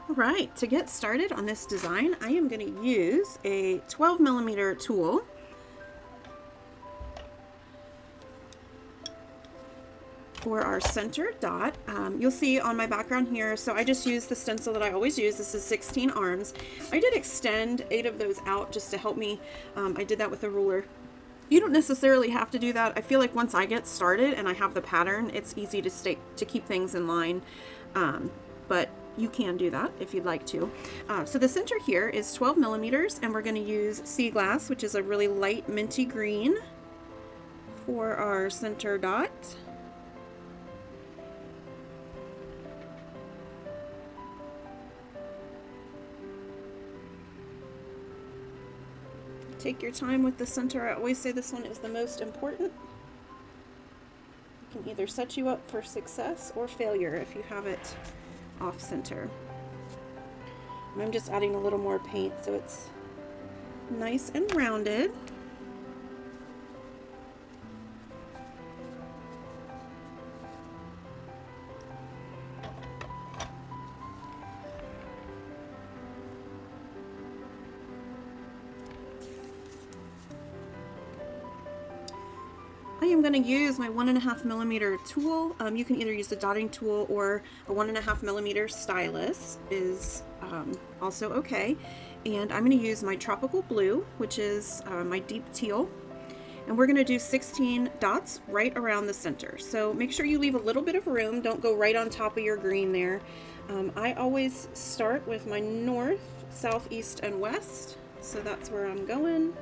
All right, to get started on this design, I am going to use a 12mm tool. For our center dot, you'll see on my background here, so I just used the stencil that I always use. This is 16 arms. I did extend 8 of those out just to help me. I did that with a ruler. You don't necessarily have to do that. I feel like once I get started and I have the pattern, it's easy to keep things in line, but you can do that if you'd like to. So the center here is 12mm, and we're going to use Seaglass, which is a really light minty green, for our center dot. Take your time with the center. I always say this one is the most important. It can either set you up for success or failure if you have it off center. And I'm just adding a little more paint so it's nice and rounded. I am going to use my 1.5mm tool. You can either use the dotting tool or a 1.5mm stylus is also okay. And I'm going to use my tropical blue, which is my deep teal. And we're going to do 16 dots right around the center. So make sure you leave a little bit of room. Don't go right on top of your green there. I always start with my north, south, east, and west. So that's where I'm going.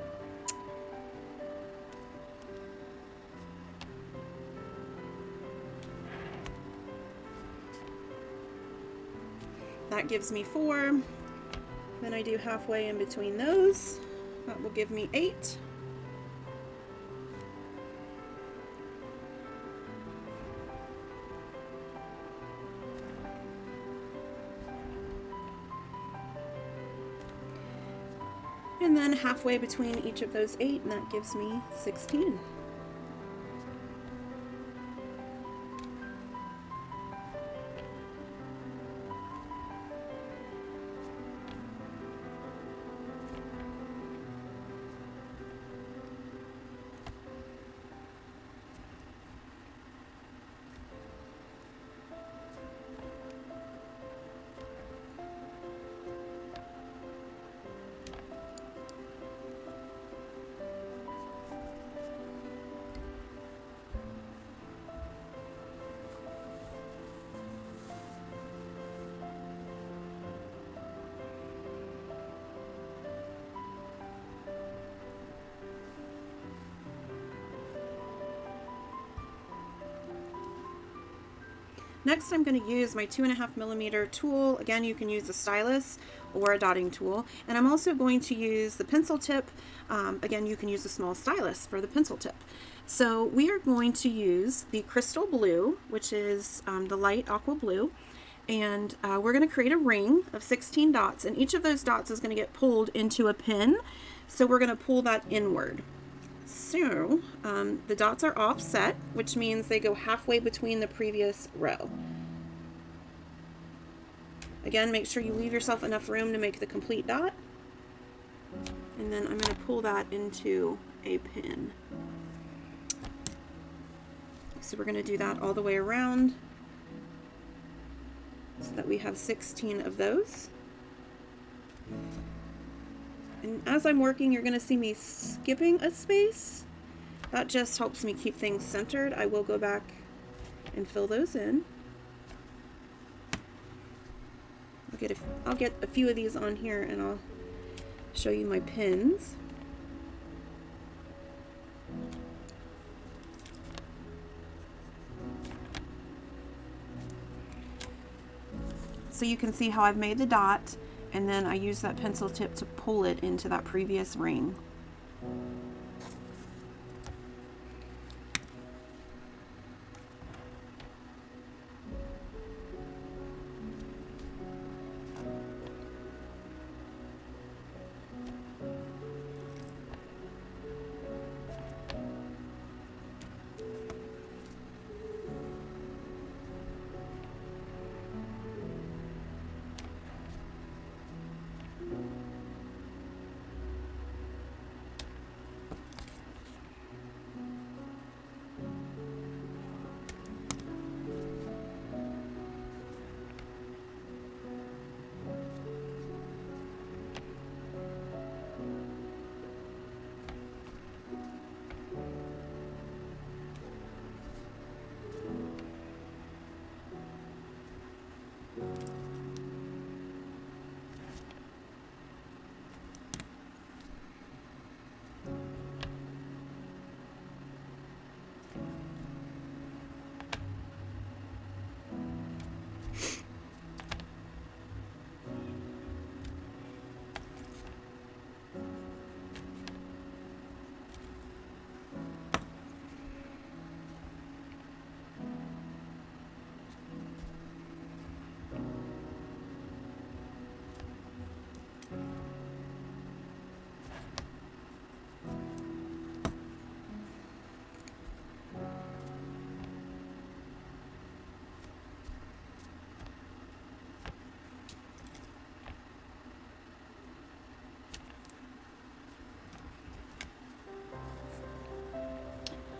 That gives me 4. Then I do halfway in between those. That will give me 8. And then halfway between each of those 8, and that gives me 16. Next, I'm going to use my 2.5mm tool. Again, you can use a stylus or a dotting tool. And I'm also going to use the pencil tip. Again, you can use a small stylus for the pencil tip. So we are going to use the crystal blue, which is the light aqua blue. And we're going to create a ring of 16 dots. And each of those dots is going to get pulled into a pin. So we're going to pull that inward. So the dots are offset, which means they go halfway between the previous row. Again, make sure you leave yourself enough room to make the complete dot. And then I'm going to pull that into a pin. So we're going to do that all the way around so that we have 16 of those. And as I'm working, you're going to see me skipping a space. That just helps me keep things centered. I will go back and fill those in. I'll get a few of these on here and I'll show you my pins. So you can see how I've made the dot, and then I use that pencil tip to pull it into that previous ring.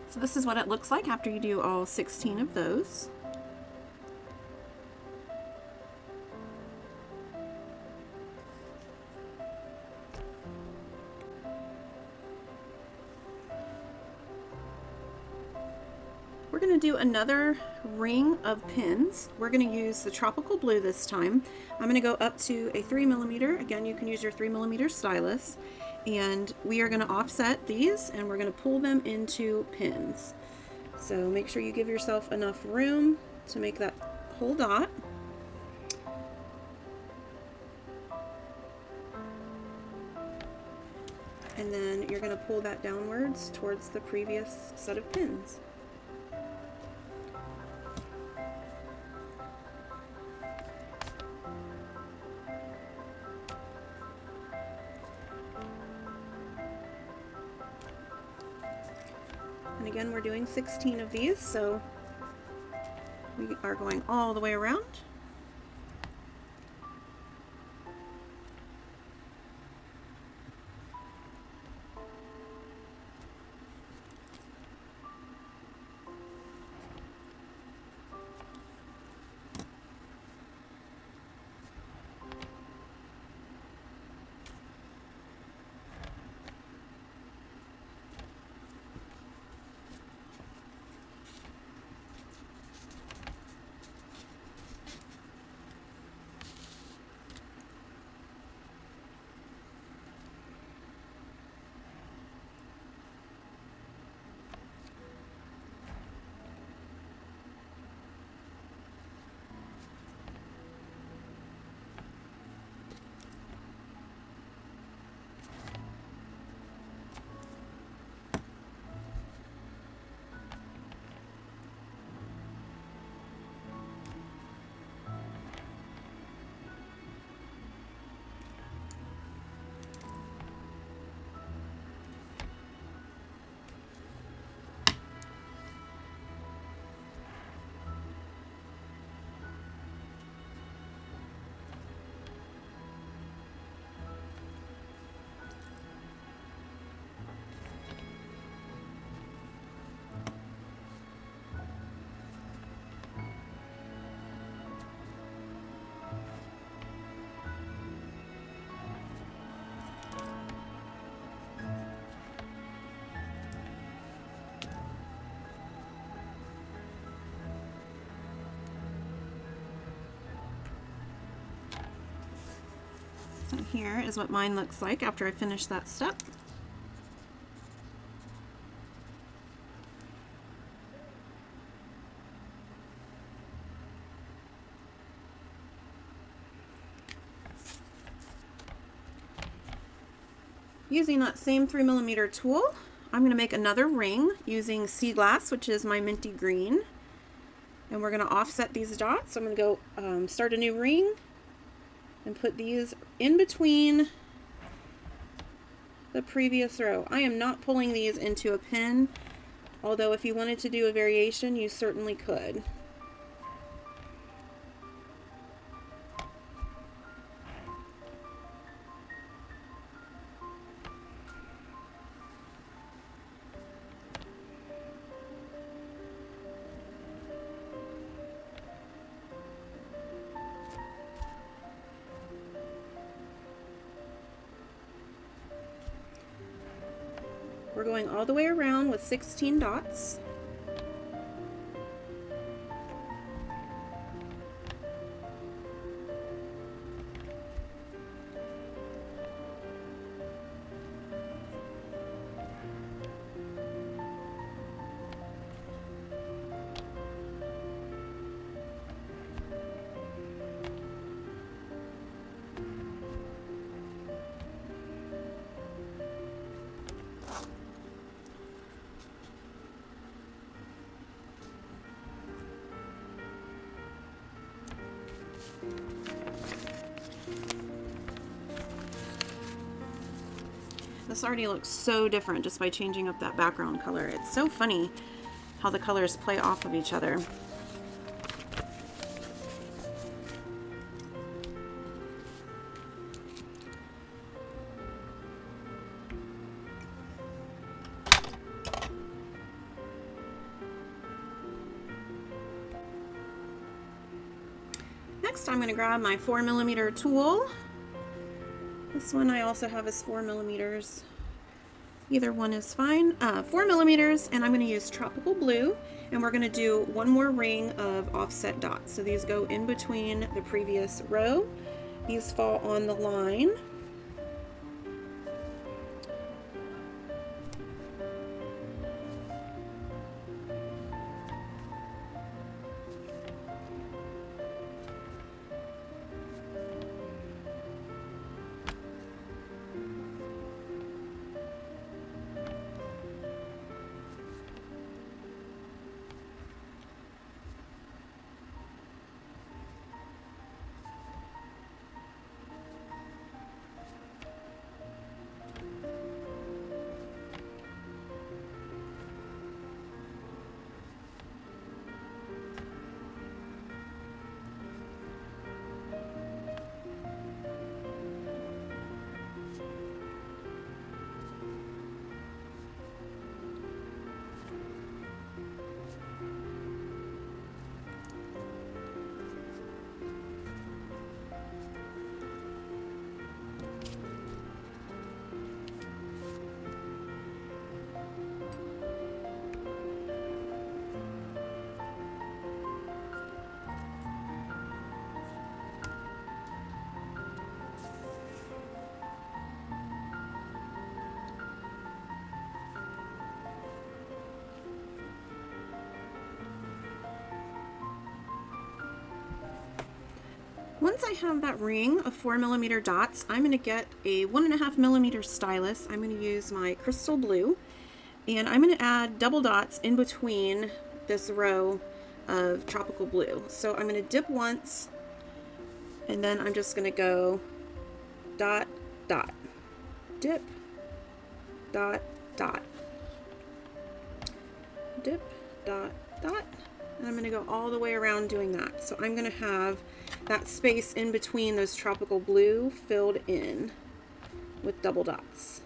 So this is what it looks like after you do all 16 of those. We're going to do another ring of pins. We're going to use the tropical blue this time. I'm going to go up to a 3mm. Again, you can use your 3mm stylus. And we are going to offset these and we're going to pull them into pins. So make sure you give yourself enough room to make that whole dot. And then you're going to pull that downwards towards the previous set of pins. And again, we're doing 16 of these, so we are going all the way around. So here is what mine looks like after I finish that step. Using that same 3mm tool, I'm going to make another ring using Seaglass, which is my minty green. And we're going to offset these dots. So I'm going to go start a new ring and put these in between the previous row. I am not pulling these into a pin, although if you wanted to do a variation, you certainly could. We're going all the way around with 16 dots. this already looks so different just by changing up that background color. It's so funny how the colors play off of each other. Next, I'm going to grab my 4mm tool. This one I also have is 4mm. Either one is fine. 4mm, and I'm going to use Tropical Blue, and we're going to do one more ring of offset dots. So these go in between the previous row. These fall on the line. Once I have that ring of 4mm dots, I'm going to get a 1.5mm stylus. I'm going to use my Crystal Blue, and I'm going to add double dots in between this row of Tropical Blue. So I'm going to dip once, and then I'm just going to go dot, dot, dip, dot, dot, dip, dot, dot, and I'm going to go all the way around doing that. So I'm going to have that space in between those Tropical Blue filled in with double dots.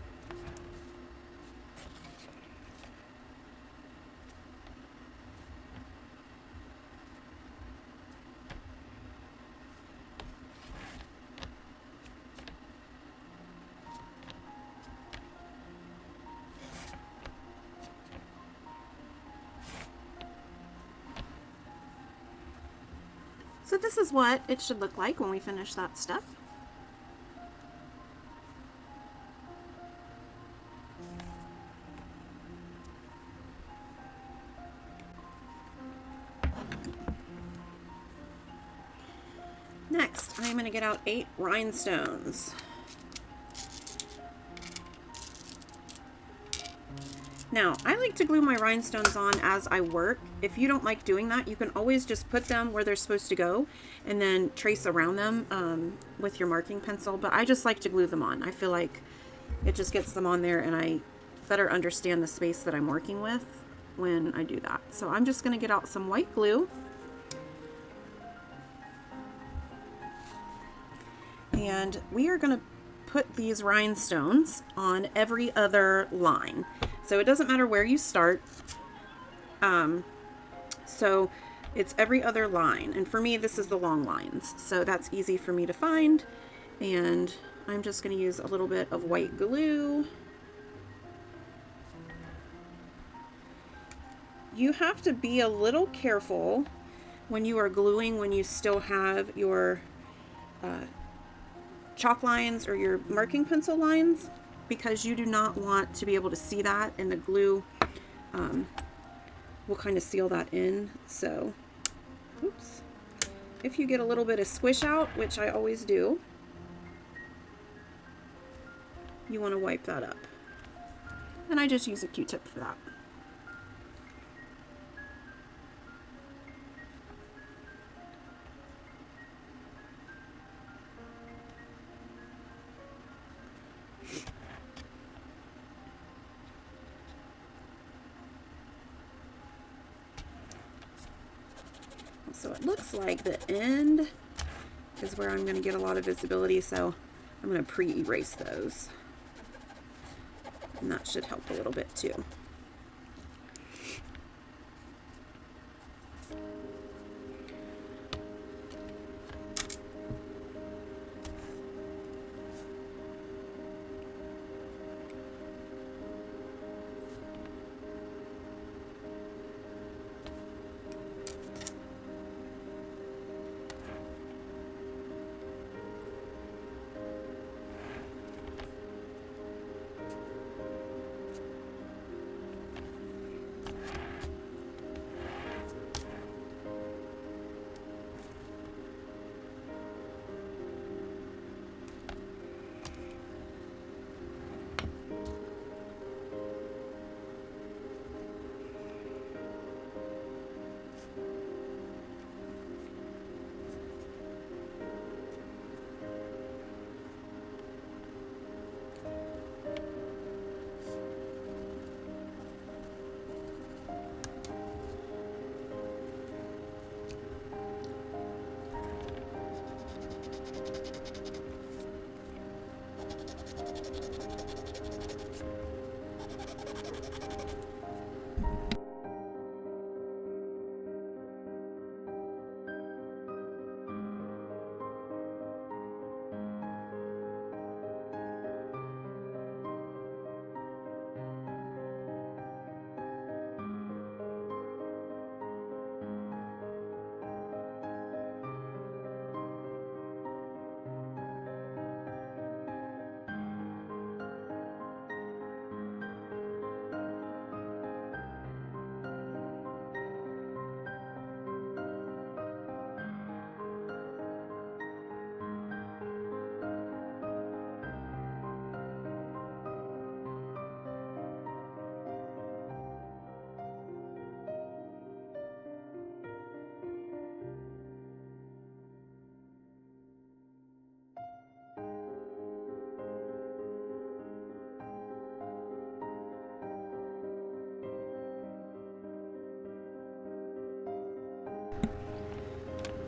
So this is what it should look like when we finish that step. Next, I'm going to get out 8 rhinestones. Now, I like to glue my rhinestones on as I work. If you don't like doing that, you can always just put them where they're supposed to go and then trace around them with your marking pencil. But I just like to glue them on. I feel like it just gets them on there and I better understand the space that I'm working with when I do that. So I'm just going to get out some white glue. And we are going to put these rhinestones on every other line. So it doesn't matter where you start. So it's every other line. And for me, this is the long lines. So that's easy for me to find. And I'm just going to use a little bit of white glue. You have to be a little careful when you are gluing, when you still have your chalk lines or your marking pencil lines, because you do not want to be able to see that, and the glue will kind of seal that in. So, oops. If you get a little bit of squish out, which I always do, you want to wipe that up. And I just use a Q-tip for that. So it looks like the end is where I'm going to get a lot of visibility, so I'm going to pre-erase those. And that should help a little bit too.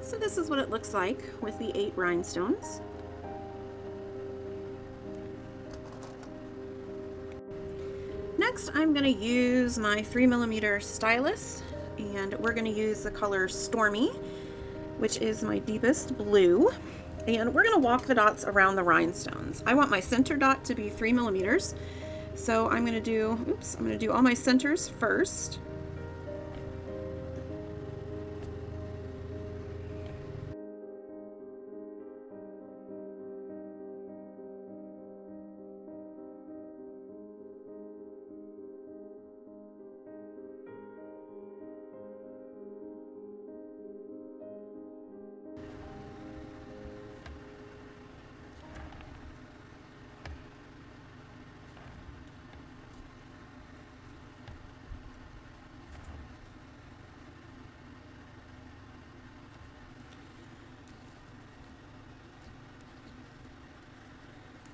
So this is what it looks like with the 8 rhinestones. Next, I'm going to use my 3mm stylus, and we're going to use the color Stormy, which is my deepest blue, and we're going to walk the dots around the rhinestones. I want my center dot to be 3mm, so I'm going to do all my centers first.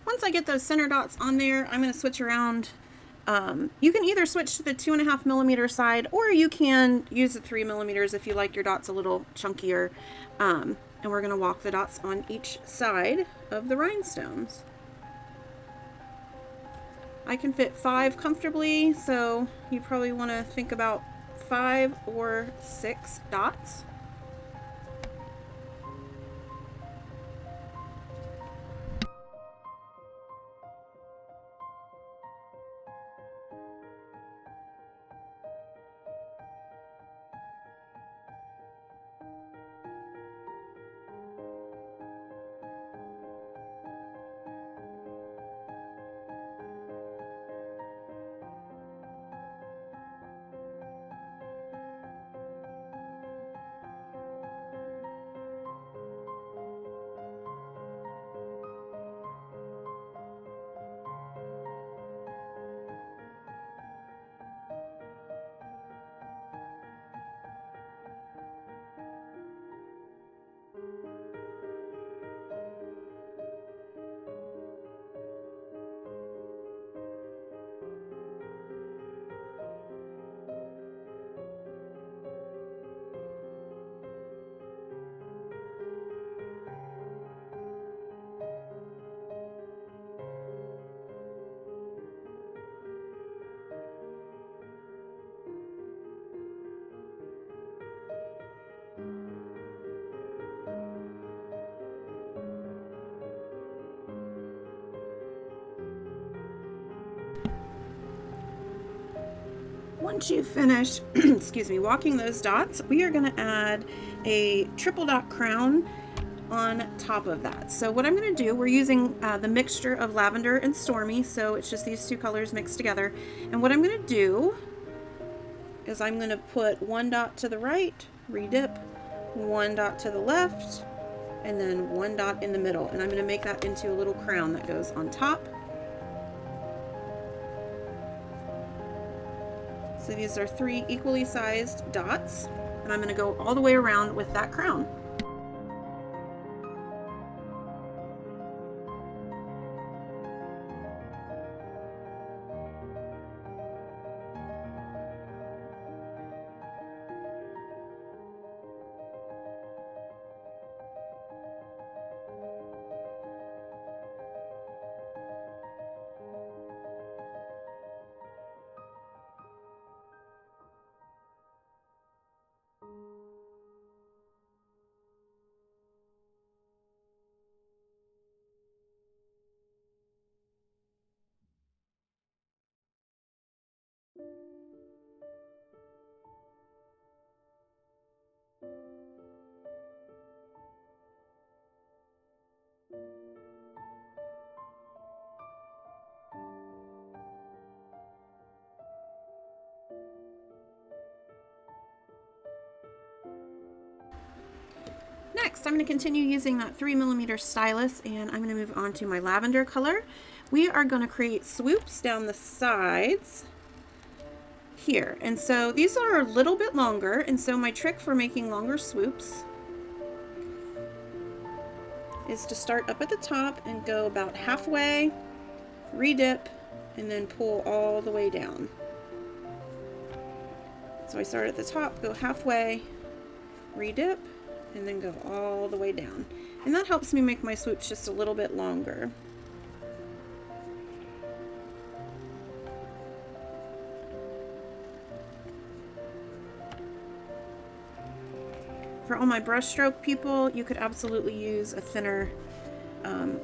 Once I get those center dots on there, I'm going to switch around. You can either switch to the 2.5mm side, or you can use the 3mm if you like your dots a little chunkier. And we're going to walk the dots on each side of the rhinestones. I can fit 5 comfortably, so you probably want to think about 5 or 6 dots. Once you finish, excuse me, walking those dots, we are going to add a triple dot crown on top of that. So what I'm going to do, we're using the mixture of lavender and stormy, so it's just these two colors mixed together. And what I'm going to do is I'm going to put one dot to the right, redip, one dot to the left, and then one dot in the middle. And I'm going to make that into a little crown that goes on top. So these are 3 equally sized dots, and I'm going to go all the way around with that crown. Next, I'm going to continue using that 3mm stylus, and I'm going to move on to my lavender color. We are going to create swoops down the sides here, and so these are a little bit longer, and so my trick for making longer swoops is to start up at the top and go about halfway, redip, and then pull all the way down. So I start at the top, go halfway, redip, and then go all the way down. And that helps me make my swoops just a little bit longer. For all my brush stroke people, you could absolutely use a thinner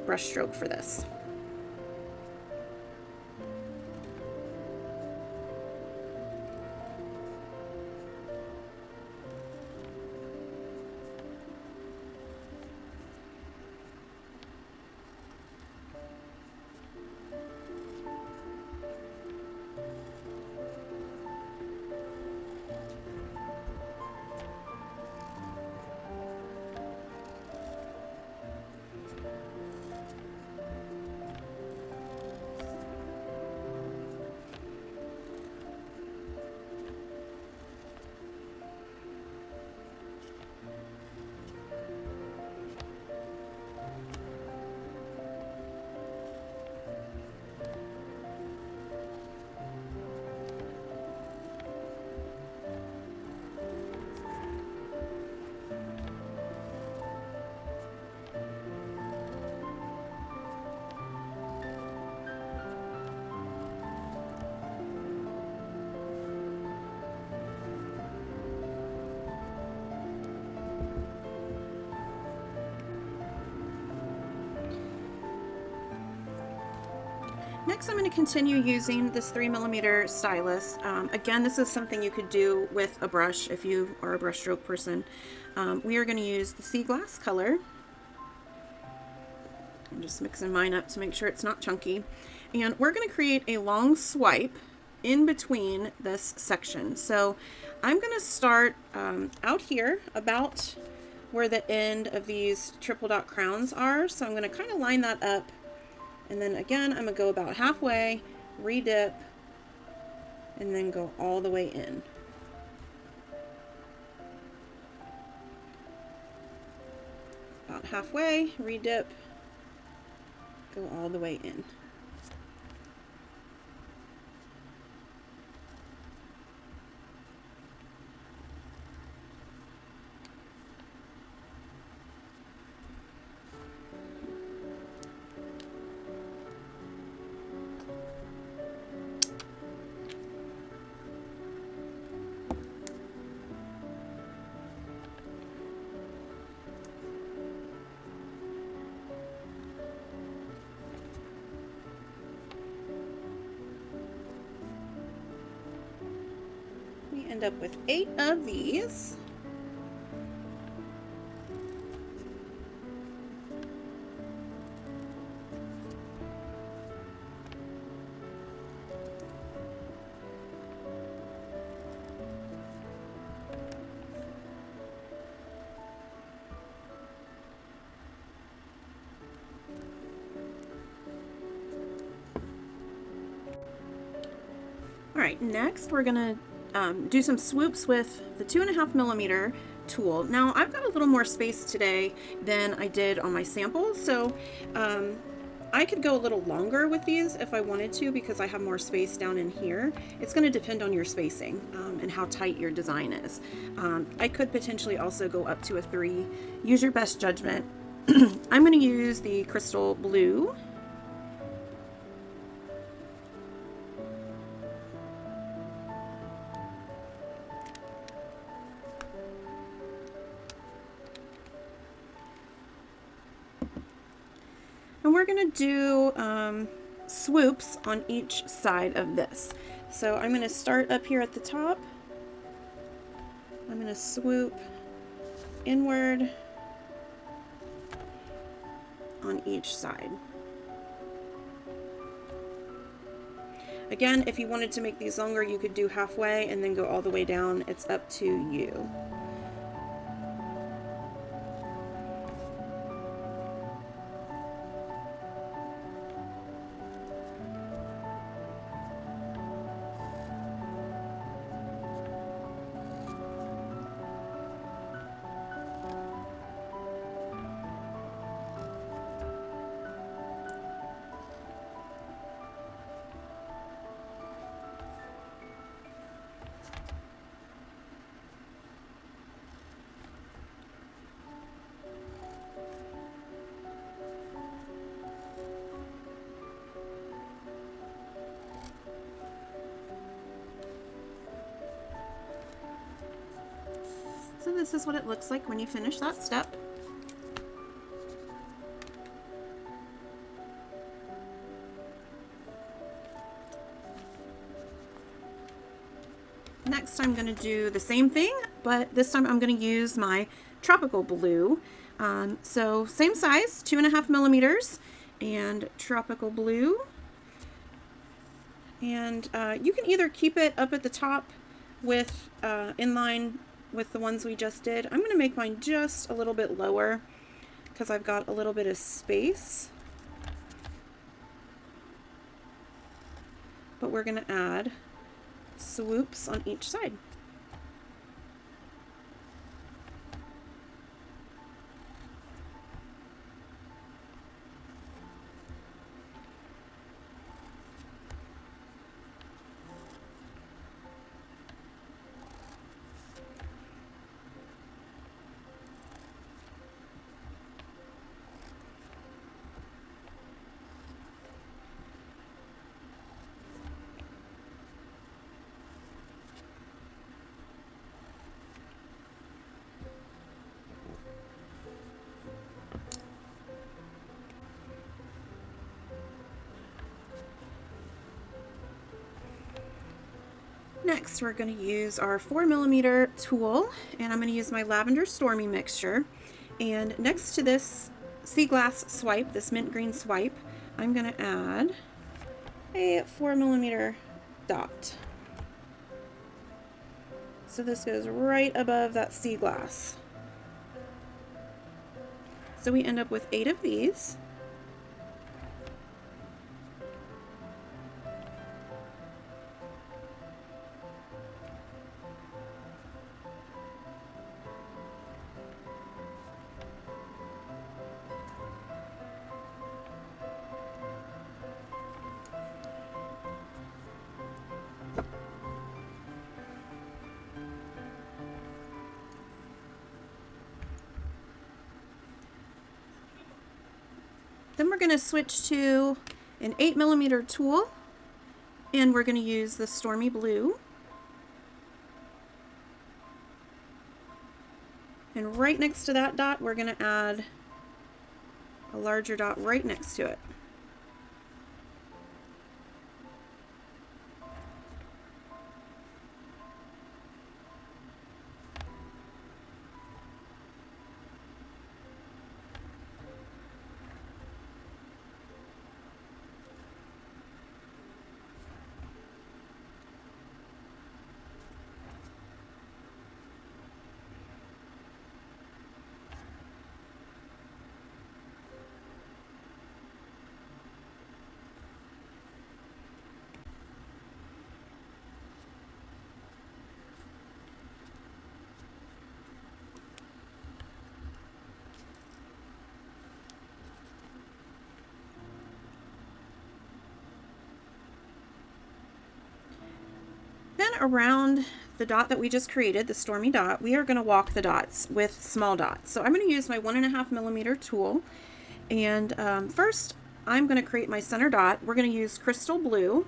brush stroke for this. Next, I'm going to continue using this 3mm stylus. Again, this is something you could do with a brush if you are a brush stroke person. We are going to use the Seaglass color. I'm just mixing mine up to make sure it's not chunky. And we're going to create a long swipe in between this section. So I'm going to start out here about where the end of these triple dot crowns are. So I'm going to kind of line that up. And then again, I'm going to go about halfway, redip, and then go all the way in. About halfway, redip, go all the way in. end up with 8 of these. All right, next we're gonna do some swoops with the 2.5mm tool. Now I've got a little more space today than I did on my sample, so I could go a little longer with these if I wanted to because I have more space down in here. It's going to depend on your spacing and how tight your design is. I could potentially also go up to a 3. Use your best judgment. I'm going to use the crystal blue. And we're going to do swoops on each side of this. So I'm going to start up here at the top. I'm going to swoop inward on each side. Again, if you wanted to make these longer, you could do halfway and then go all the way down. It's up to you. So this is what it looks like when you finish that step. Next I'm going to do the same thing, but this time I'm going to use my tropical blue. So same size, 2.5mm, and tropical blue. And you can either keep it up at the top with in line with the ones we just did. I'm going to make mine just a little bit lower because I've got a little bit of space. But we're going to add swoops on each side. Next, we're going to use our 4mm tool, and I'm going to use my Lavender Stormy mixture. And next to this Seaglass swipe, this mint green swipe, I'm going to add a 4mm dot. So this goes right above that Seaglass. So we end up with 8 of these. Then we're going to switch to an 8mm tool, and we're going to use the Stormy Blue. And right next to that dot, we're going to add a larger dot right next to it. around the dot that we just created, the Stormy dot, we are going to walk the dots with small dots. So I'm going to use my 1.5 millimeter tool, and first I'm going to create my center dot. We're going to use crystal blue.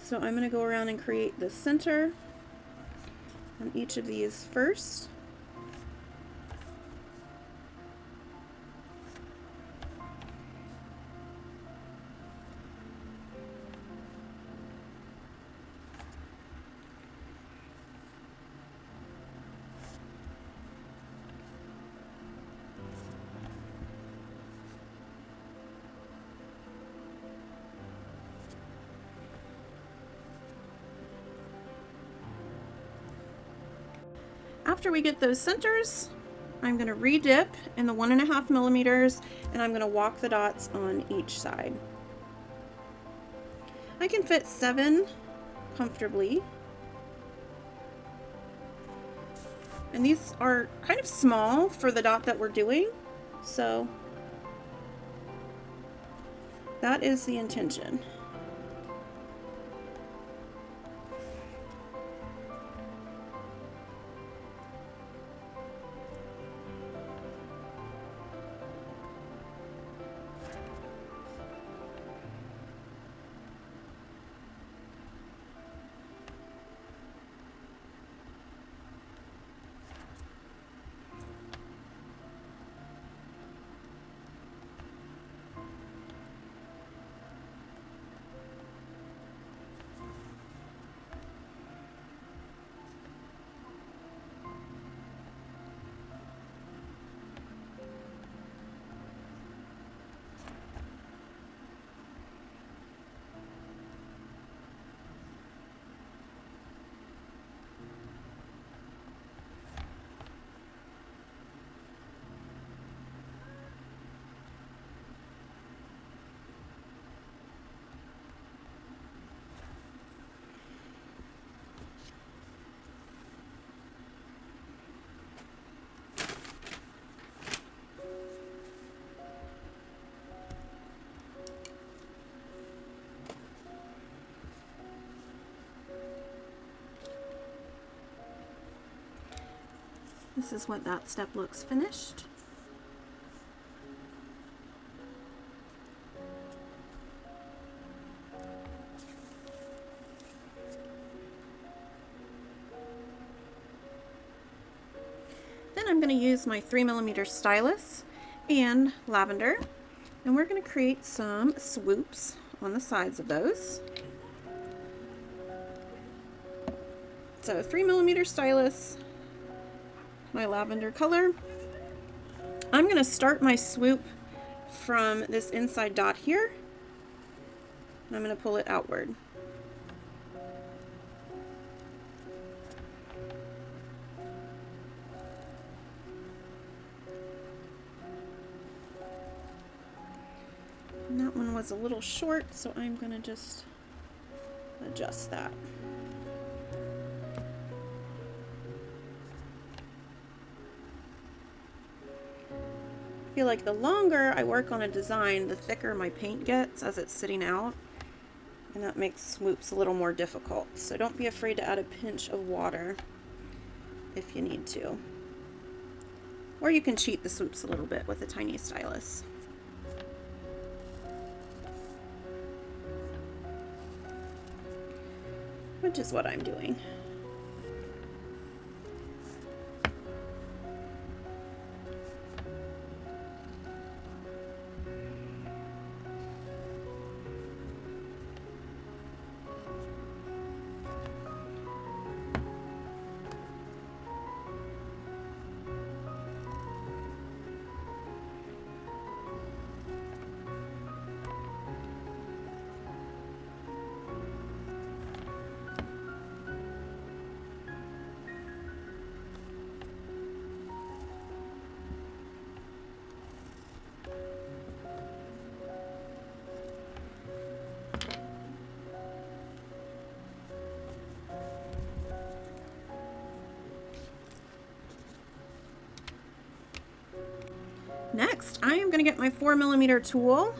So I'm going to go around and create the center on each of these first. After we get those centers, I'm going to re-dip in the 1.5 millimeters, and I'm going to walk the dots on each side. I can fit 7 comfortably. And these are kind of small for the dot that we're doing, so that is the intention. This is what that step looks finished. Then I'm going to use my 3 millimeter stylus and lavender, and we're going to create some swoops on the sides of those. So 3 millimeter stylus, my lavender color. I'm going to start my swoop from this inside dot here, and I'm going to pull it outward. And that one was a little short, so I'm going to just adjust that. I feel like the longer I work on a design, the thicker my paint gets as it's sitting out, and that makes swoops a little more difficult. So don't be afraid to add a pinch of water if you need to. Or you can cheat the swoops a little bit with a tiny stylus. Which is what I'm doing. Next, I am going to get my 4 millimeter tool,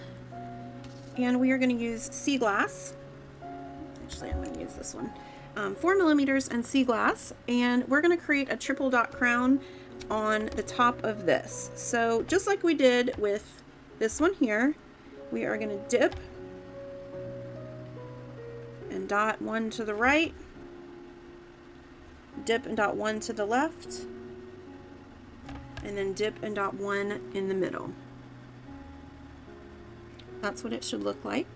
and we are going to use Seaglass. use this one. 4mm and Seaglass, and we're going to create a triple dot crown on the top of this. So just like we did with this one here, we are going to dip and dot one to the right, dip and dot one to the left, and then dip and dot one in the middle. That's what it should look like.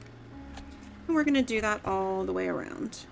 And we're going to do that all the way around.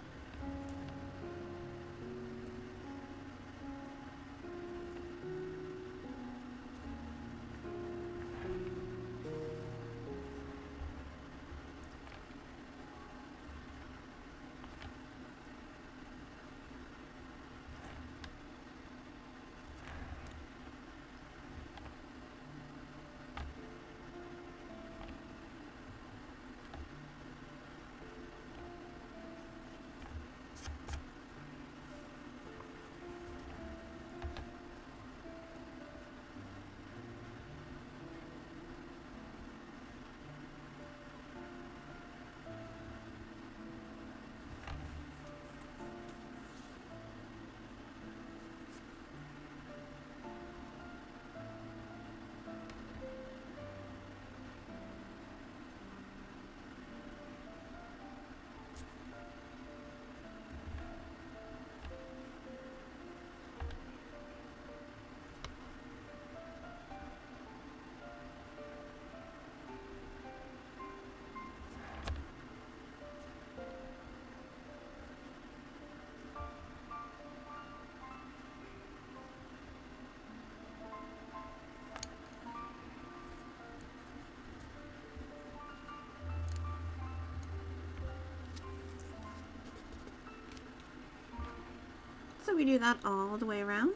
So we do that all the way around.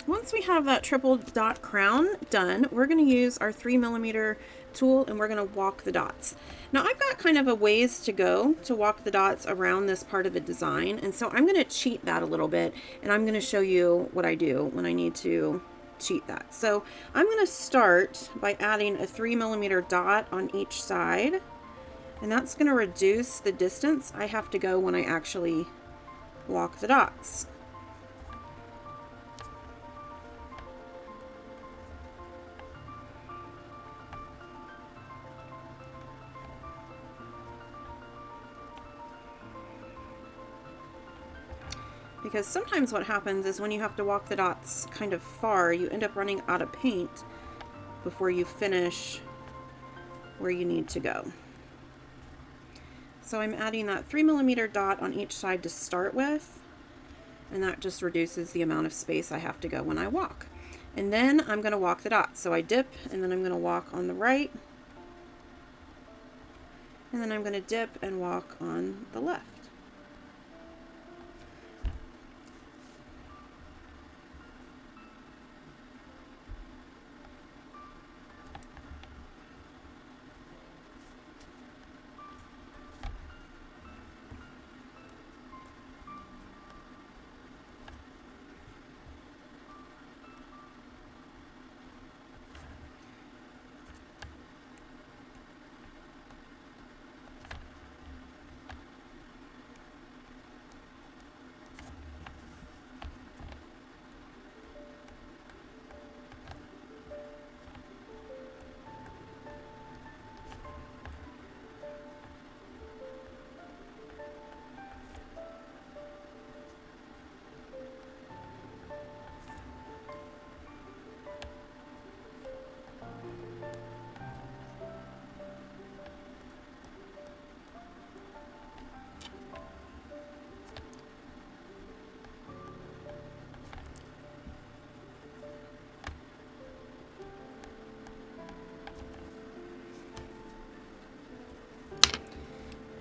Once we have that triple dot crown done, we're going to use our 3mm tool and we're going to walk the dots. Now I've got kind of a ways to go to walk the dots around this part of the design, and so I'm going to cheat that a little bit, and I'm going to show you what I do when I need to cheat that. So I'm going to start by adding a 3mm dot on each side, and that's going to reduce the distance I have to go when I actually walk the dots. Because sometimes what happens is when you have to walk the dots kind of far, you end up running out of paint before you finish where you need to go. So I'm adding that 3mm dot on each side to start with, and that just reduces the amount of space I have to go when I walk. And then I'm going to walk the dots. So I dip, and then I'm going to walk on the right, and then I'm going to dip and walk on the left.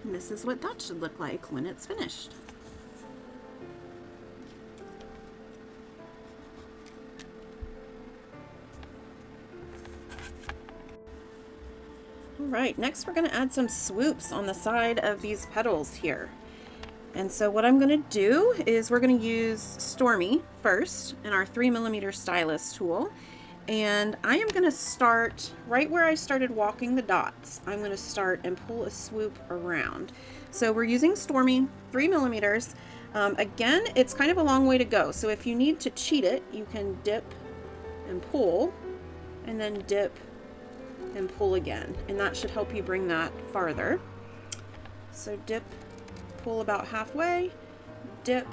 And this is what that should look like when it's finished. All right, next we're going to add some swoops on the side of these petals here. And so what I'm going to do is we're going to use Stormy first in our 3mm stylus tool. And I am going to start right where I started walking the dots. I'm going to start and pull a swoop around. So we're using Stormy 3mm. Again, it's kind of a long way to go. So if you need to cheat it, you can dip and pull, and then dip and pull again. And that should help you bring that farther. So dip, pull about halfway, dip,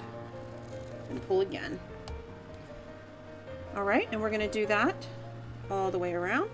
and pull again. All right, and we're going to do that all the way around.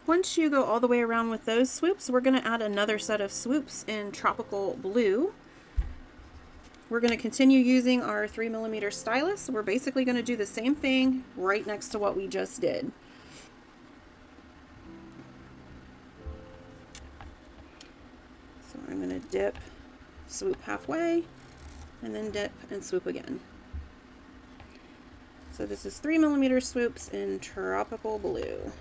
Once you go all the way around with those swoops, we're going to add another set of swoops in Tropical Blue. We're going to continue using our 3mm stylus. We're basically going to do the same thing right next to what we just did. So I'm going to dip, swoop halfway, and then dip and swoop again. So this is 3mm swoops in Tropical Blue.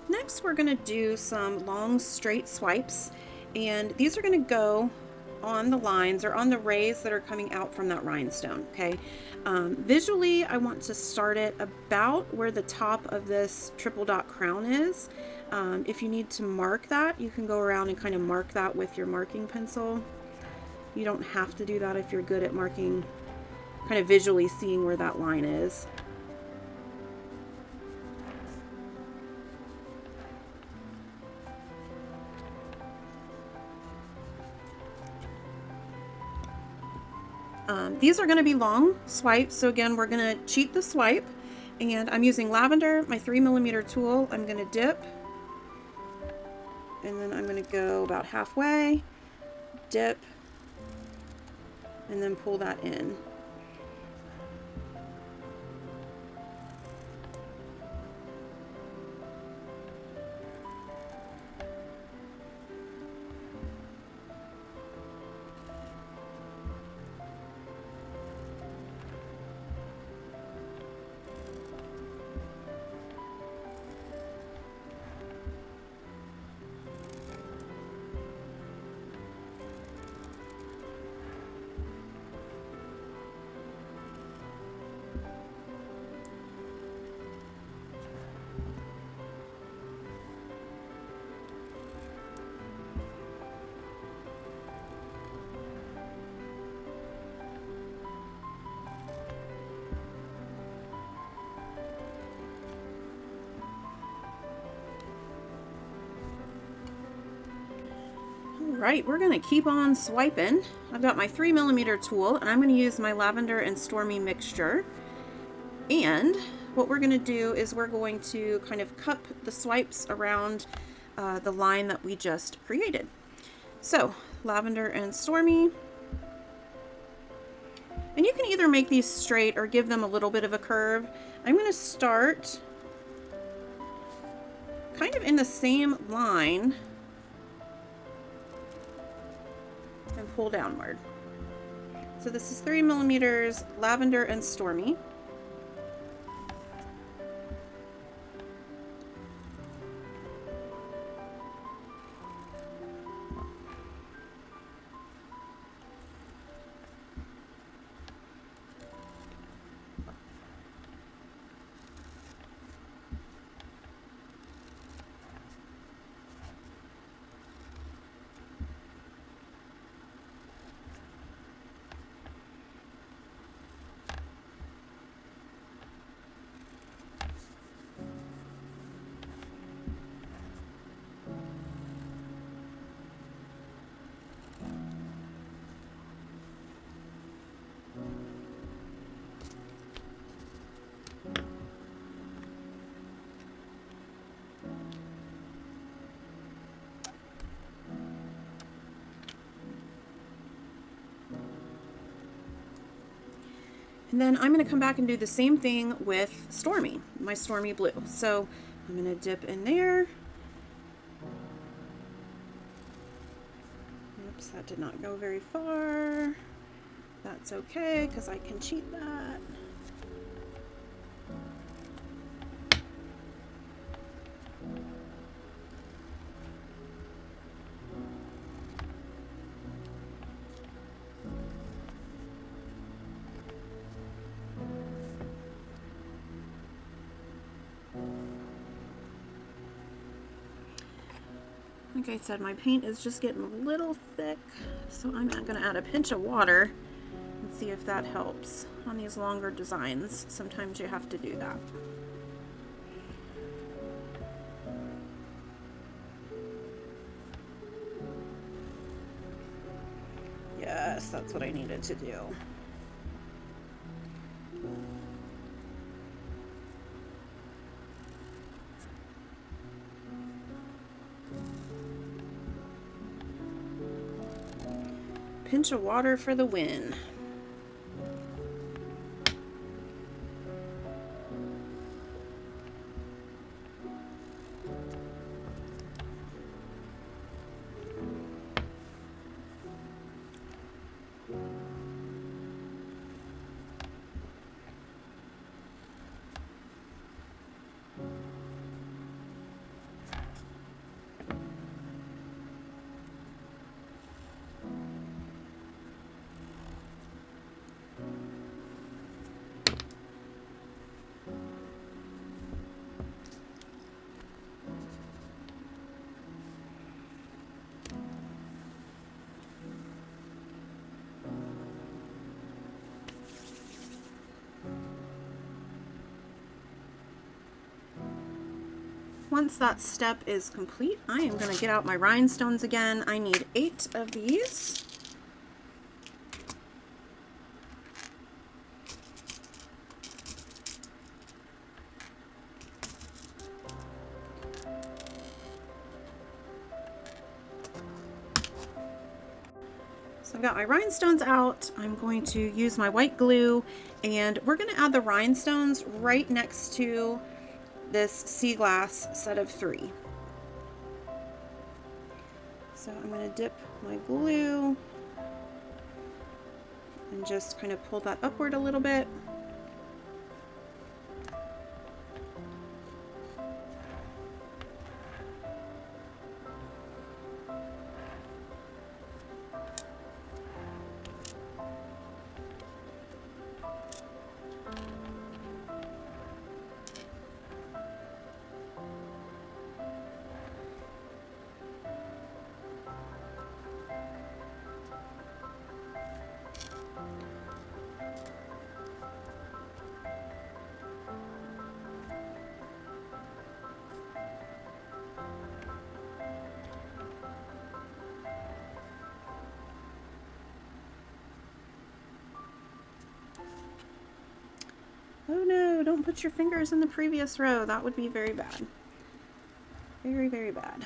Next, we're going to do some long straight swipes, and these are going to go on the lines or on the rays that are coming out from that rhinestone, okay? Visually, I want to start it about where the top of this triple dot crown is. If you need to mark that, you can go around and kind of mark that with your marking pencil. You don't have to do that if you're good at marking, kind of visually seeing where that line is. These are going to be long swipes, so again, we're going to cheat the swipe, and I'm using lavender, my 3mm tool. I'm going to dip, and then I'm going to go about halfway, dip, and then pull that in. Right, we're going to keep on swiping. I've got my 3mm tool, and I'm going to use my lavender and stormy mixture. And what we're going to do is we're going to kind of cup the swipes around the line that we just created. So, lavender and stormy. And you can either make these straight or give them a little bit of a curve. I'm going to start kind of in the same line and pull downward. So this is 3mm lavender and stormy. And then I'm going to come back and do the same thing with Stormy, my Stormy blue. So I'm going to dip in there. Oops, that did not go very far. That's okay, because I can cheat that. Like I said, my paint is just getting a little thick, so I'm going to add a pinch of water and see if that helps. On these longer designs, sometimes you have to do that. Yes, that's what I needed to do. Pinch of water for the win. once that step is complete, I am going to get out my rhinestones again. I need 8 of these. So I've got my rhinestones out. I'm going to use my white glue, and we're going to add the rhinestones right next to this Seaglass set of 3. So I'm going to dip my glue and just kind of pull that upward a little bit. Oh no, don't put your fingers in the previous row. That would be very bad. Very, very bad.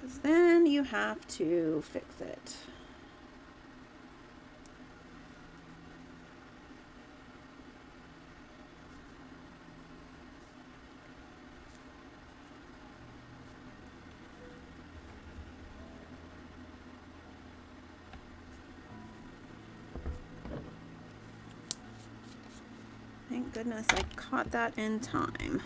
Because then you have to fix it. Thank goodness I caught that in time.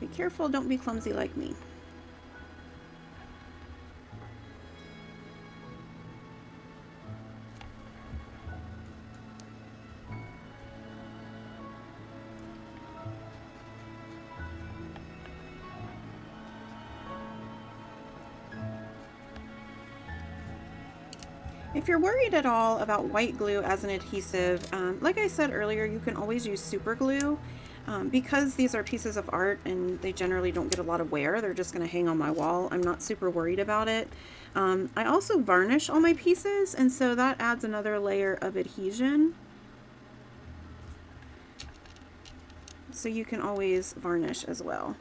Be careful, don't be clumsy like me. If you're worried at all about white glue as an adhesive, like I said earlier, you can always use super glue. Because these are pieces of art and they generally don't get a lot of wear, they're just going to hang on my wall. I'm not super worried about it. I also varnish all my pieces, and so that adds another layer of adhesion. So you can always varnish as well.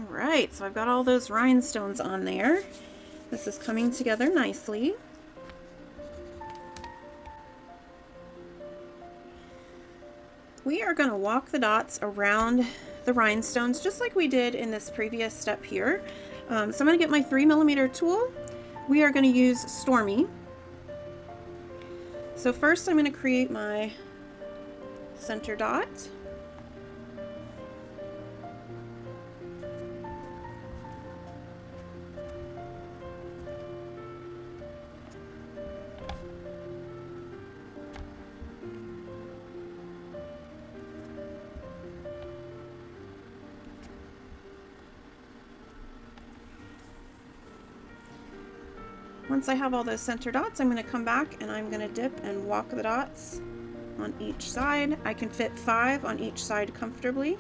Alright, so I've got all those rhinestones on there. This is coming together nicely. We are going to walk the dots around the rhinestones just like we did in this previous step here. So I'm going to get my 3mm tool. We are going to use Stormy. So first I'm going to create my center dot. Once I have all those center dots, I'm going to come back and I'm going to dip and walk the dots on each side. I can fit 5 on each side comfortably.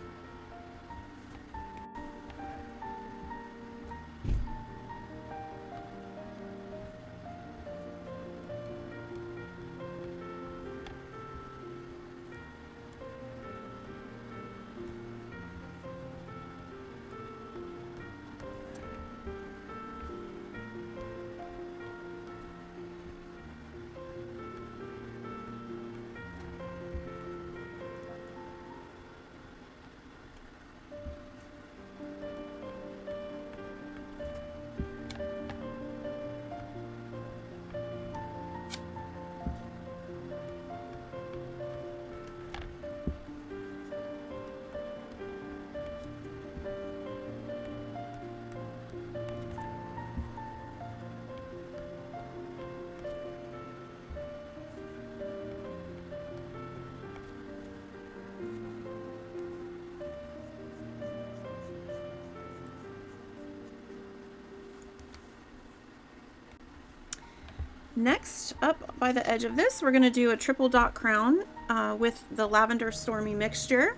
Next, up by the edge of this, we're going to do a triple dot crown with the Lavender Stormy mixture.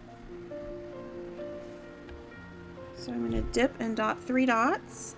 So I'm going to dip and dot 3 dots.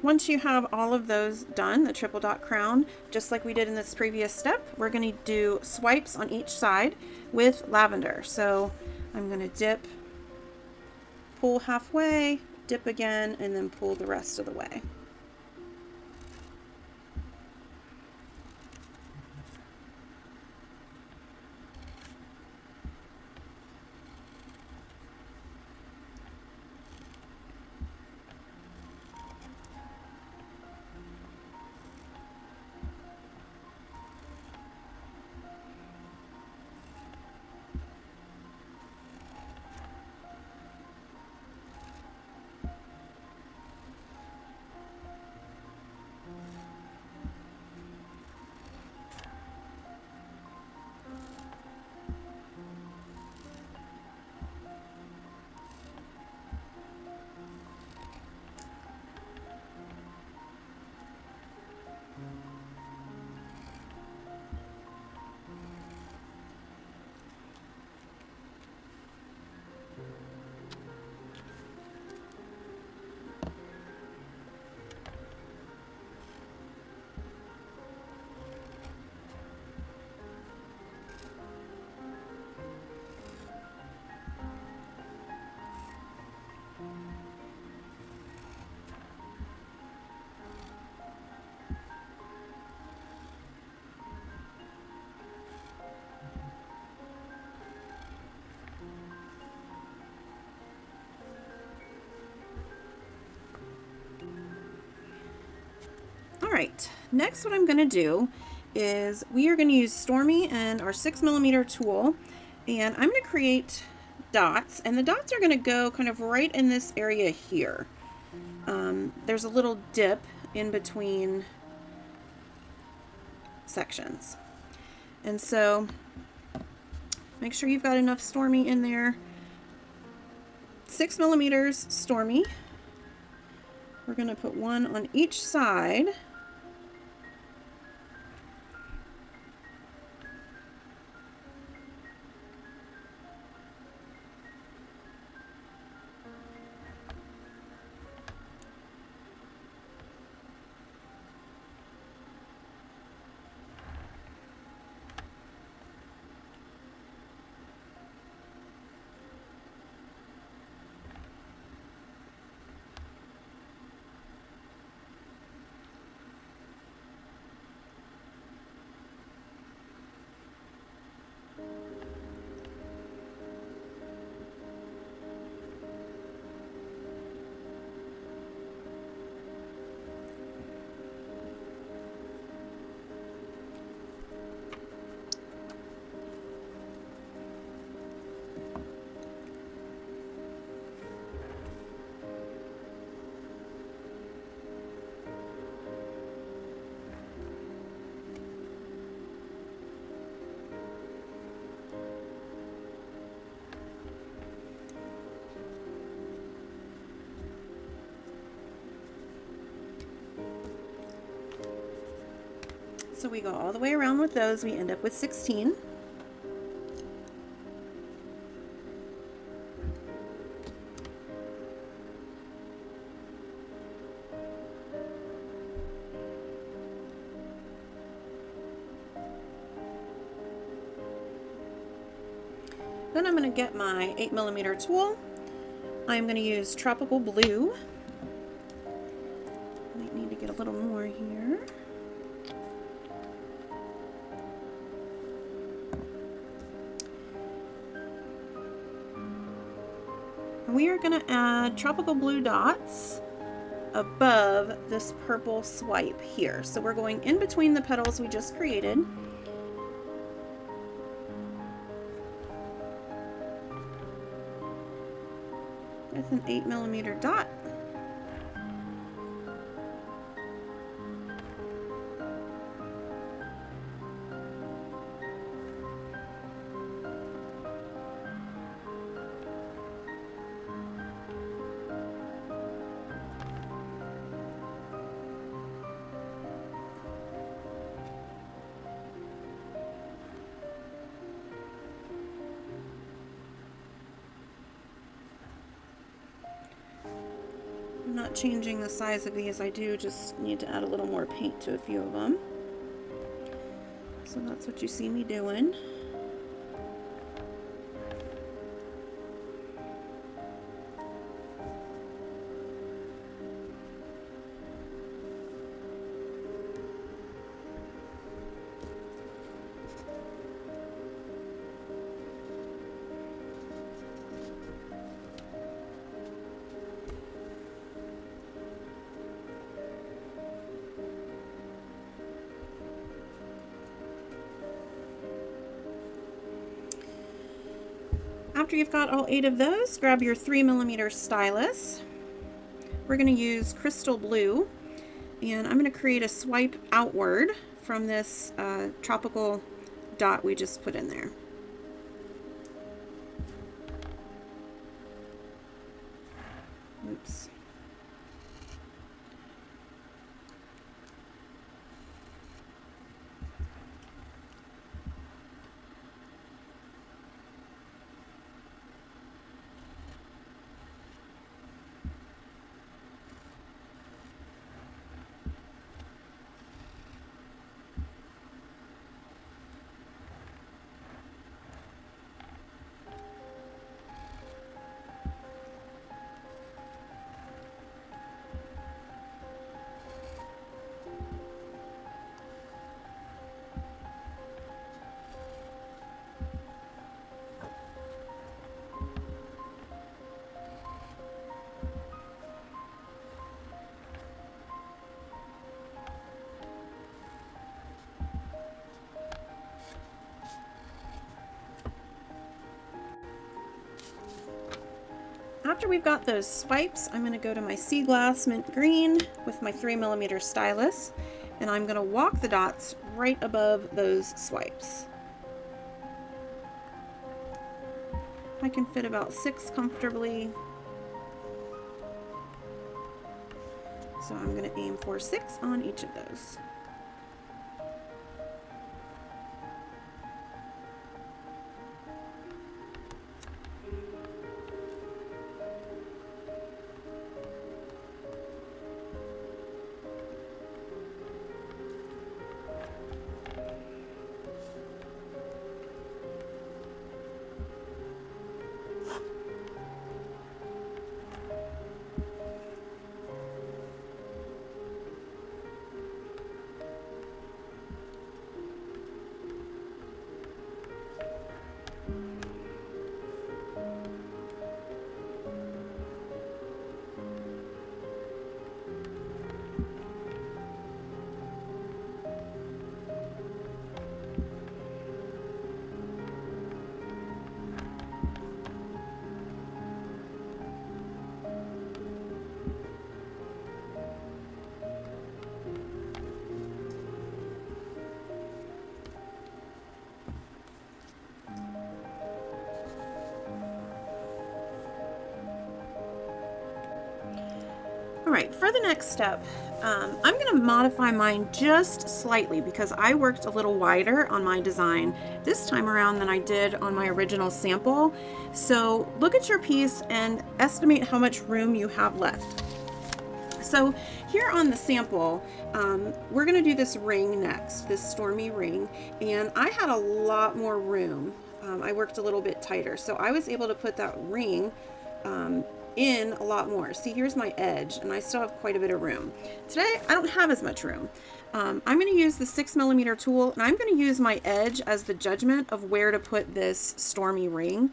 Once you have all of those done, the triple dot crown, just like we did in this previous step, we're going to do swipes on each side with lavender. So I'm going to dip, pull halfway, dip again, and then pull the rest of the way. Alright, next what I'm going to do is we are going to use Stormy and our 6mm tool, and I'm going to create dots, and the dots are going to go kind of right in this area here. There's a little dip in between sections, and so make sure you've got enough Stormy in there. 6mm Stormy. We're going to put one on each side. So we go all the way around with those, we end up with 16. Then I'm going to get my 8mm tool. I'm going to use Tropical Blue. Might need to get a little more here. We are going to add Tropical Blue dots above this purple swipe here. So we're going in between the petals we just created. With an 8mm dot. I'm not changing the size of these, I do just need to add a little more paint to a few of them. So that's what you see me doing. After you've got all 8 of those, grab your 3mm stylus. We're going to use Crystal Blue, and I'm going to create a swipe outward from this tropical dot we just put in there. Oops. After we've got those swipes, I'm going to go to my Seaglass Mint Green with my 3mm stylus, and I'm going to walk the dots right above those swipes. I can fit about 6 comfortably, so I'm going to aim for 6 on each of those. Alright, for the next step, I'm going to modify mine just slightly because I worked a little wider on my design this time around than I did on my original sample. So look at your piece and estimate how much room you have left. So here on the sample, we're going to do this ring next, this Stormy ring, and I had a lot more room I worked a little bit tighter. So I was able to put that ring in a lot more. See, here's my edge, and I still have quite a bit of room. Today, I don't have as much room. I'm going to use the 6mm tool, and I'm going to use my edge as the judgment of where to put this Stormy ring.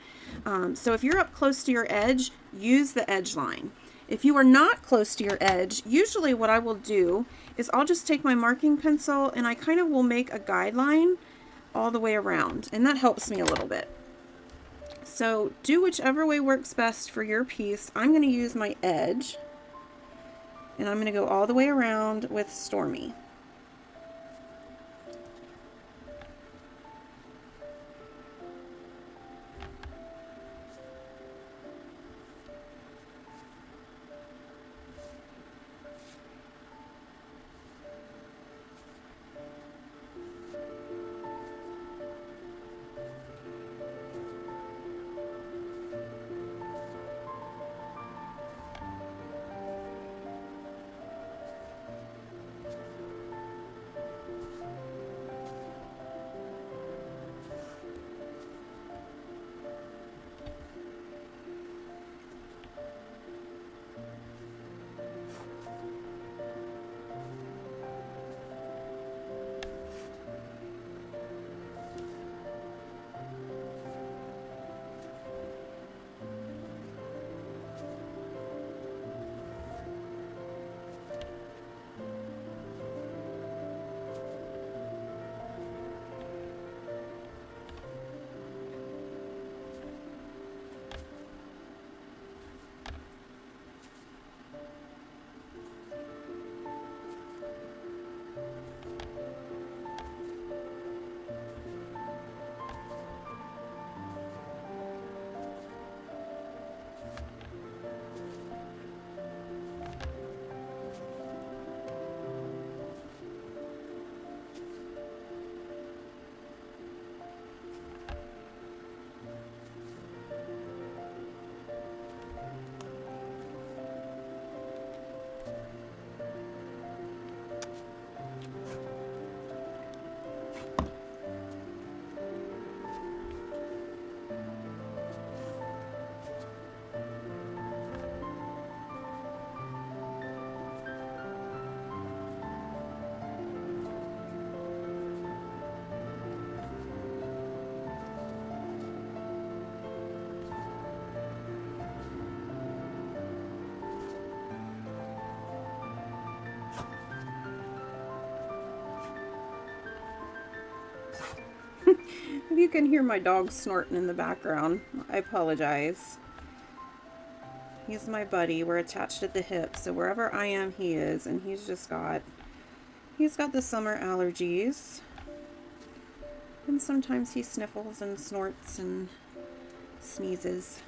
So if you're up close to your edge, use the edge line. If you are not close to your edge, usually what I will do is I'll just take my marking pencil and I kind of will make a guideline all the way around, and that helps me a little bit. So do whichever way works best for your piece. I'm going to use my edge, and I'm going to go all the way around with Stormy. If you can hear my dog snorting in the background, I apologize. He's my buddy. We're attached at the hip, so wherever I am, he is, and he's got the summer allergies. And sometimes he sniffles and snorts and sneezes.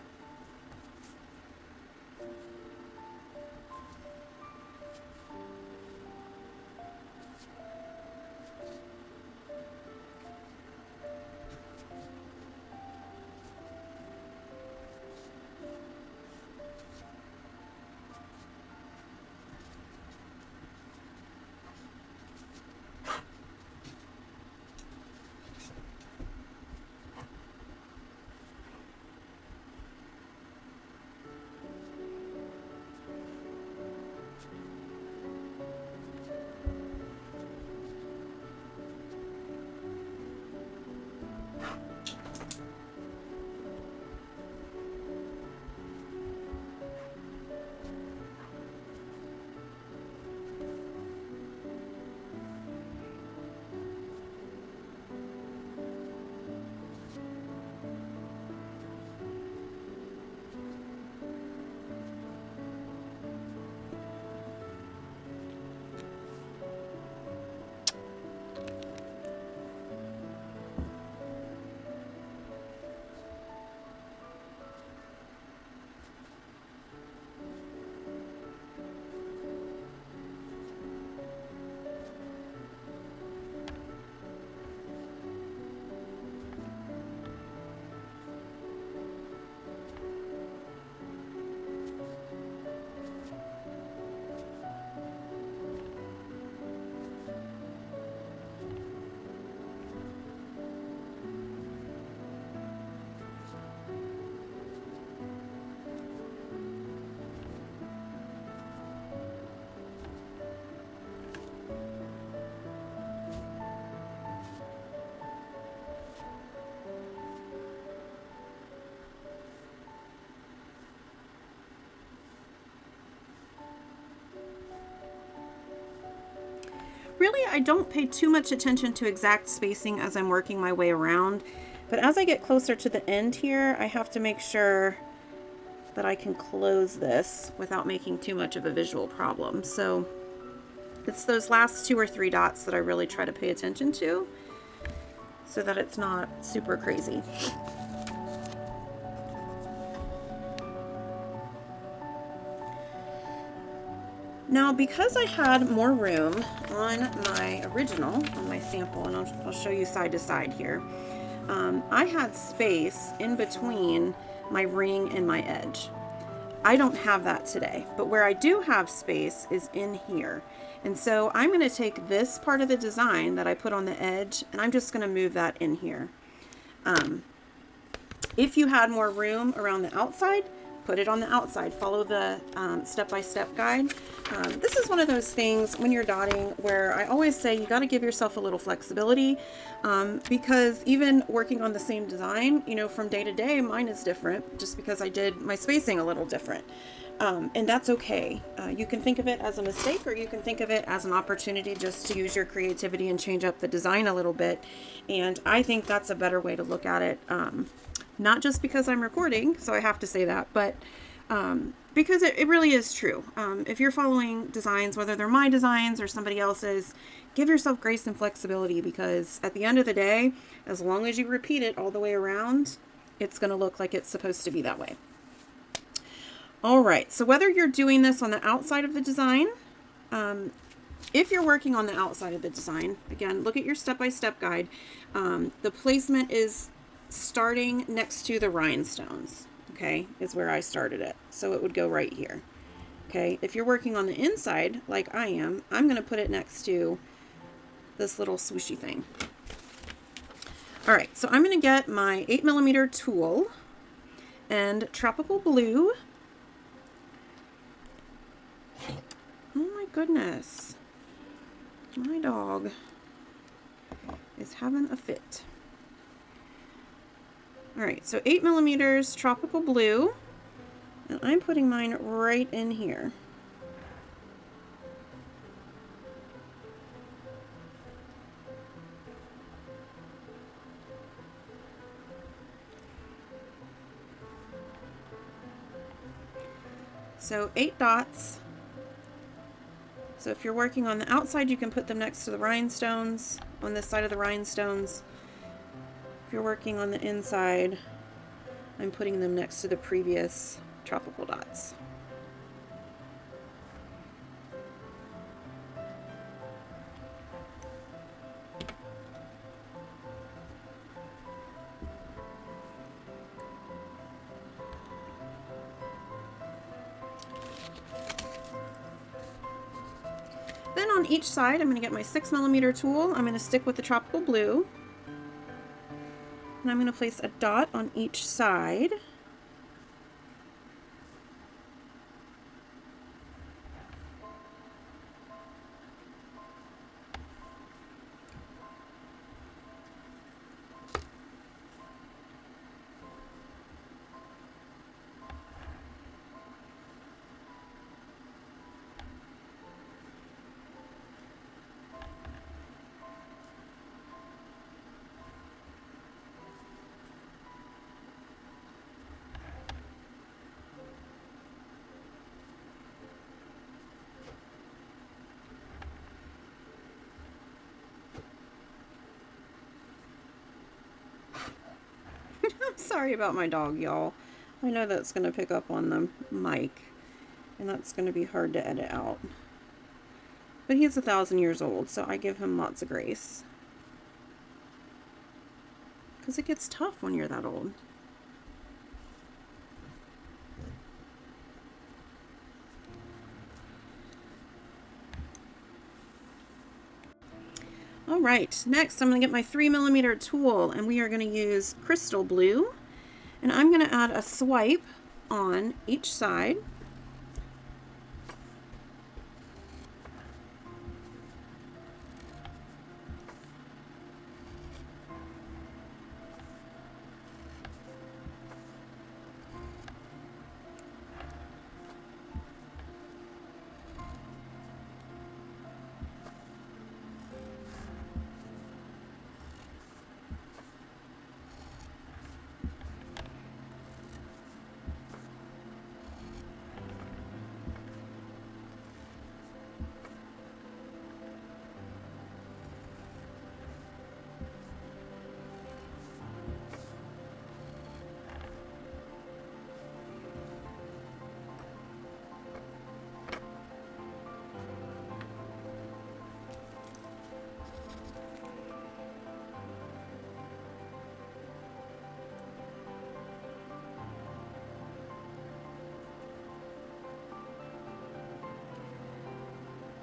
really, I don't pay too much attention to exact spacing as I'm working my way around, but as I get closer to the end here, I have to make sure that I can close this without making too much of a visual problem. So it's those last 2 or 3 dots that I really try to pay attention to so that it's not super crazy. Now, because I had more room on my original, on my sample, and I'll show you side to side here, I had space in between my ring and my edge. I don't have that today, but where I do have space is in here. And so I'm going to take this part of the design that I put on the edge, and I'm just going to move that in here. If you had more room around the outside, put it on the outside. Follow the step-by-step guide. This is one of those things when you're dotting where I always say you got to give yourself a little flexibility, because even working on the same design, you know, from day to day, mine is different just because I did my spacing a little different. And that's okay. You can think of it as a mistake, or you can think of it as an opportunity just to use your creativity and change up the design a little bit. And I think that's a better way to look at it. Not just because I'm recording, so I have to say that, but because it really is true. If you're following designs, whether they're my designs or somebody else's, give yourself grace and flexibility, because at the end of the day, as long as you repeat it all the way around, it's going to look like it's supposed to be that way. All right, so whether you're doing this on the outside of the design, if you're working on the outside of the design, again, look at your step-by-step guide. The placement is starting next to the rhinestones, okay, is where I started it. So it would go right here. Okay, if you're working on the inside, like I am, I'm going to put it next to this little swooshy thing. All right, so I'm going to get my 8mm tool and Tropical Blue. Oh my goodness, my dog is having a fit. All right, so 8mm Tropical Blue, and I'm putting mine right in here. So 8 dots. So if you're working on the outside, you can put them next to the rhinestones, on this side of the rhinestones. If you're working on the inside, I'm putting them next to the previous tropical dots. Then on each side, I'm going to get my 6mm tool. I'm going to stick with the Tropical Blue. And I'm going to place a dot on each side. I'm sorry about my dog, y'all. I know that's going to pick up on the mic, and that's going to be hard to edit out. But he's 1,000 years old, so I give him lots of grace. Because it gets tough when you're that old. All right, next I'm going to get my 3mm tool, and we are going to use Crystal Blue, and I'm going to add a swipe on each side.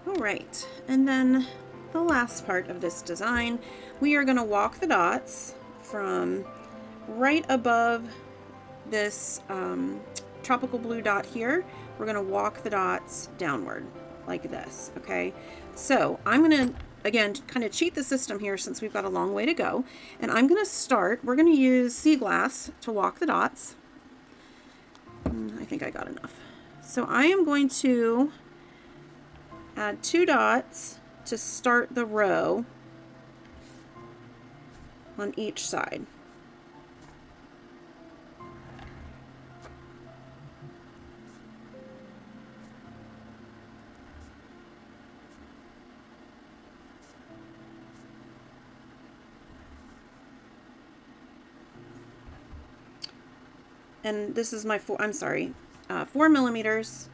All right, and then the last part of this design, we are going to walk the dots from right above this tropical blue dot here. We're going to walk the dots downward like this, okay? So I'm going to, again, kind of cheat the system here since we've got a long way to go. And I'm going to start, we're going to use Seaglass to walk the dots. I think I got enough. So I am going to add 2 dots to start the row on each side. And this is my 4 millimeters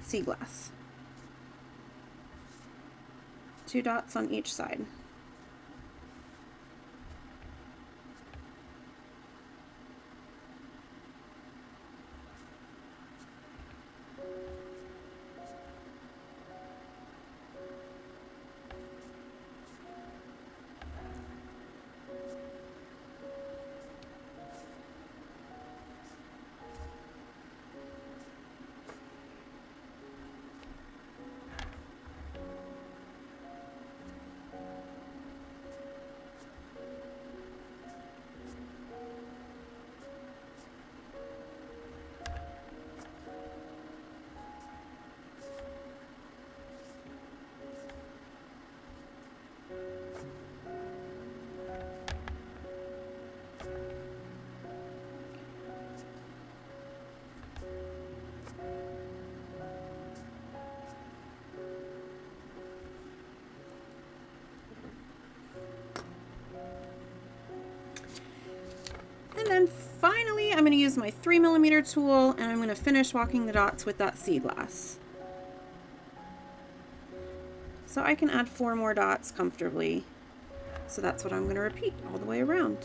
Seaglass. 2 dots on each side. And then finally, I'm going to use my 3 millimeter tool and I'm going to finish walking the dots with that Seaglass. So I can add 4 more dots comfortably. So that's what I'm going to repeat all the way around.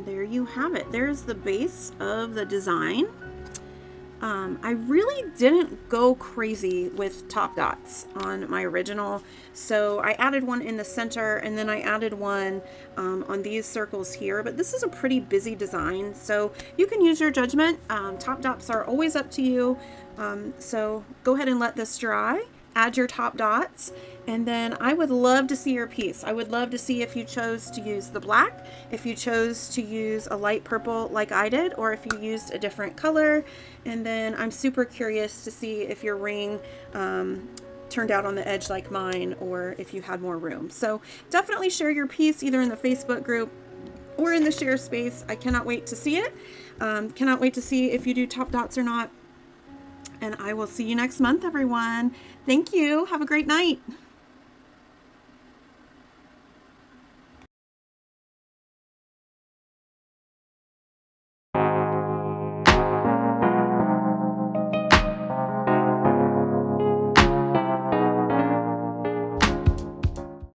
There you have it. There's the base of the design. I really didn't go crazy with top dots on my original, so I added one in the center and then I added one on these circles here, but this is a pretty busy design, so you can use your judgment. Top dots are always up to you, so go ahead and let this dry. Add your top dots, and then I would love to see your piece. I would love to see if you chose to use the black, if you chose to use a light purple like I did, or if you used a different color. And then I'm super curious to see if your ring turned out on the edge like mine, or if you had more room. So definitely share your piece either in the Facebook group or in the share space. I cannot wait to see it. Cannot wait to see if you do top dots or not. And I will see you next month, everyone. Thank you. Have a great night.